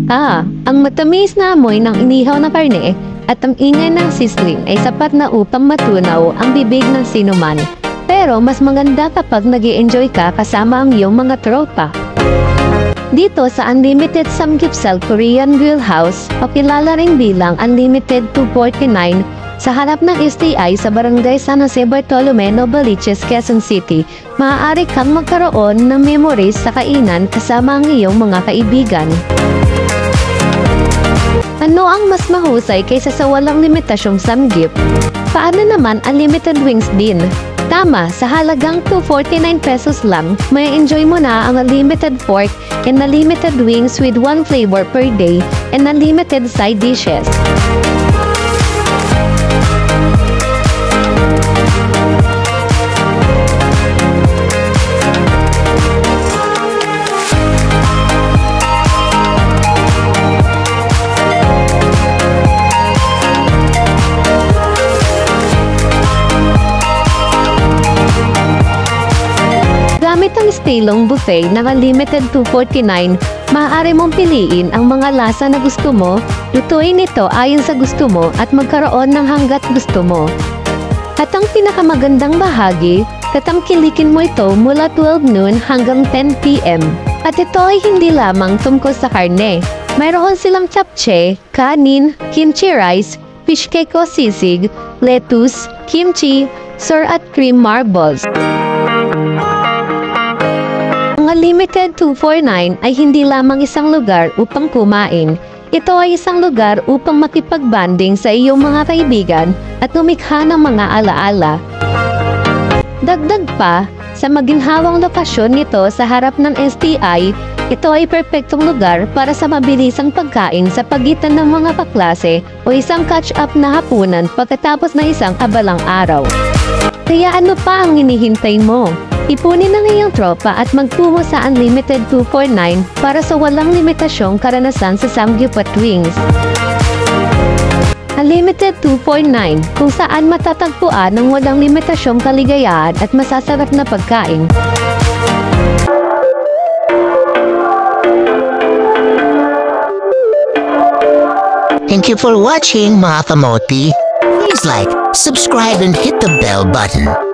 Ang matamis na amoy ng inihaw na karne at ang ingay ng sizzling ay sapat na upang matunaw ang bibig ng sinuman. Pero mas maganda kapag nag-i-enjoy ka kasama ang iyong mga tropa. Dito sa Unlimited Samgyeopsal Korean Grill House, o kilala rin bilang Unlimited 249, sa harap ng STI sa Barangay San Jose Bartolome, Novaliches, Quezon City, maaari kang magkaroon ng memories sa kainan kasama ang iyong mga kaibigan. Ano ang mas mahusay kaysa sa walang limitasyong samgyup? Paano naman unlimited wings din? Tama, sa halagang 249 pesos lang, may enjoy mo na ang unlimited pork and unlimited wings with one flavor per day and unlimited side dishes. Gamit ang Stalong Buffet ng Unlimited 249, maaari mong piliin ang mga lasa na gusto mo, lutuin ito ayon sa gusto mo at magkaroon ng hanggat gusto mo. At ang pinakamagandang bahagi, tatangkilikin mo ito mula 12 noon hanggang 10 PM. At ito ay hindi lamang tungkol sa karne. Mayroon silang japchae, kanin, kimchi rice, fish cake o sisig, lettuce, kimchi, sour at cream marbles. Ang Unlimited 249 ay hindi lamang isang lugar upang kumain. Ito ay isang lugar upang makipagbanding sa iyong mga kaibigan at lumikha ng mga alaala. Dagdag pa, sa maginhawang lokasyon nito sa harap ng STI, ito ay perpektong lugar para sa mabilisang pagkain sa pagitan ng mga kaklase o isang catch-up na hapunan pagkatapos ng isang abalang araw. Kaya ano pa ang hinihintay mo? Ipunin ang iyong tropa at magtungo sa Unlimited 249 para sa walang limitasyong karanasan sa samgyup at wings. Unlimited 249, kung saan matatagpuan ng walang limitasyong kaligayahan at masasarap na pagkain. Thank you for watching, mga kamote. Please like, subscribe, and hit the bell button.